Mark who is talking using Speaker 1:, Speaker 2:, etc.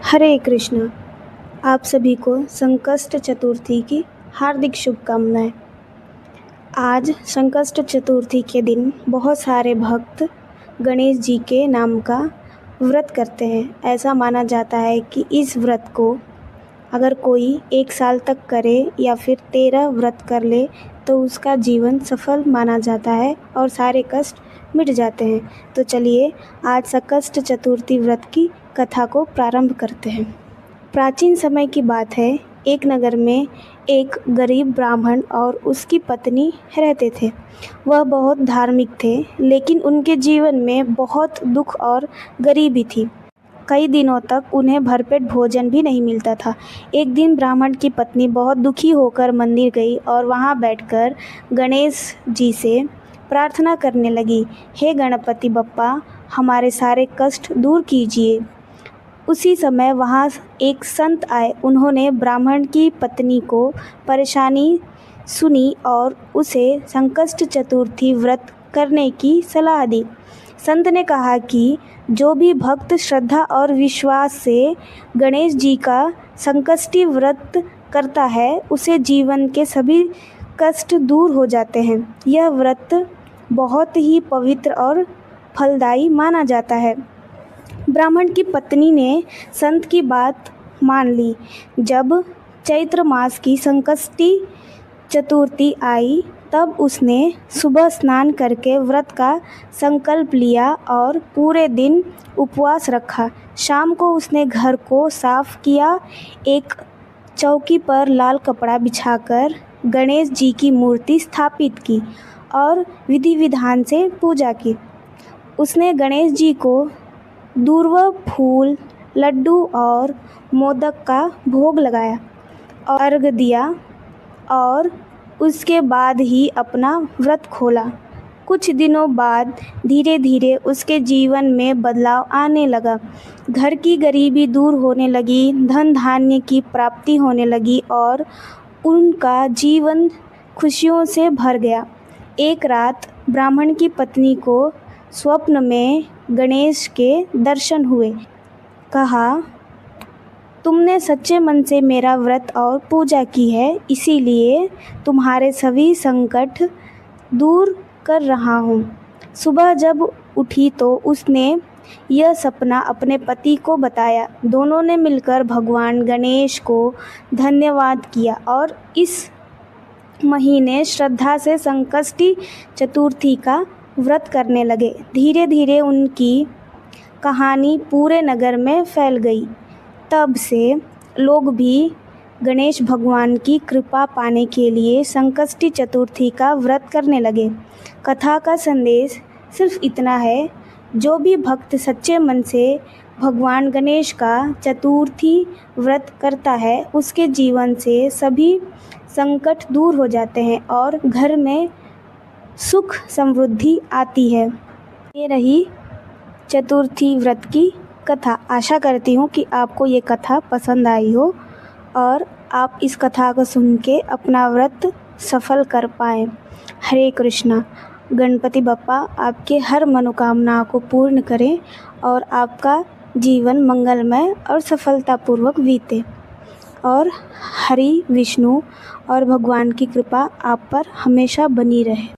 Speaker 1: हरे कृष्णा। आप सभी को संकष्ट चतुर्थी की हार्दिक शुभकामनाएं। आज संकष्ट चतुर्थी के दिन बहुत सारे भक्त गणेश जी के नाम का व्रत करते हैं। ऐसा माना जाता है कि इस व्रत को अगर कोई 1 साल तक करे या फिर 13 व्रत कर ले तो उसका जीवन सफल माना जाता है और सारे कष्ट मिट जाते हैं। तो चलिए आज संकष्ट चतुर्थी व्रत की कथा को प्रारंभ करते हैं। प्राचीन समय की बात है, एक नगर में एक गरीब ब्राह्मण और उसकी पत्नी रहते थे। वह बहुत धार्मिक थे, लेकिन उनके जीवन में बहुत दुख और गरीबी थी। कई दिनों तक उन्हें भरपेट भोजन भी नहीं मिलता था। एक दिन ब्राह्मण की पत्नी बहुत दुखी होकर मंदिर गई और वहां बैठकर गणेश जी से प्रार्थना करने लगी, हे गणपति बप्पा, हमारे सारे कष्ट दूर कीजिए। उसी समय वहां एक संत आए। उन्होंने ब्राह्मण की पत्नी को परेशानी सुनी और उसे संकष्ट चतुर्थी व्रत करने की सलाह दी। संत ने कहा कि जो भी भक्त श्रद्धा और विश्वास से गणेश जी का संकष्टी व्रत करता है, उसे जीवन के सभी कष्ट दूर हो जाते हैं। यह व्रत बहुत ही पवित्र और फलदायी माना जाता है। ब्राह्मण की पत्नी ने संत की बात मान ली। जब चैत्र मास की संकष्टी चतुर्थी आई, तब उसने सुबह स्नान करके व्रत का संकल्प लिया और पूरे दिन उपवास रखा। शाम को उसने घर को साफ किया, एक चौकी पर लाल कपड़ा बिछाकर गणेश जी की मूर्ति स्थापित की और विधि विधान से पूजा की। उसने गणेश जी को दूर्वा फूल, लड्डू और मोदक का भोग लगाया और अर्घ दिया और उसके बाद ही अपना व्रत खोला। कुछ दिनों बाद धीरे धीरे उसके जीवन में बदलाव आने लगा। घर की गरीबी दूर होने लगी, धन धान्य की प्राप्ति होने लगी और उनका जीवन खुशियों से भर गया। एक रात ब्राह्मण की पत्नी को स्वप्न में गणेश के दर्शन हुए। कहा, तुमने सच्चे मन से मेरा व्रत और पूजा की है, इसीलिए तुम्हारे सभी संकट दूर कर रहा हूँ। सुबह जब उठी तो उसने यह सपना अपने पति को बताया। दोनों ने मिलकर भगवान गणेश को धन्यवाद किया और इस महीने श्रद्धा से संकष्टी चतुर्थी का व्रत करने लगे। धीरे धीरे उनकी कहानी पूरे नगर में फैल गई। तब से लोग भी गणेश भगवान की कृपा पाने के लिए संकष्टी चतुर्थी का व्रत करने लगे। कथा का संदेश सिर्फ इतना है, जो भी भक्त सच्चे मन से भगवान गणेश का चतुर्थी व्रत करता है, उसके जीवन से सभी संकट दूर हो जाते हैं और घर में सुख समृद्धि आती है। ये रही चतुर्थी व्रत की कथा। आशा करती हूँ कि आपको ये कथा पसंद आई हो और आप इस कथा को सुन के अपना व्रत सफल कर पाएँ। हरे कृष्णा। गणपति बप्पा आपके हर मनोकामना को पूर्ण करें और आपका जीवन मंगलमय और सफलतापूर्वक बीते और हरि विष्णु और भगवान की कृपा आप पर हमेशा बनी रहे।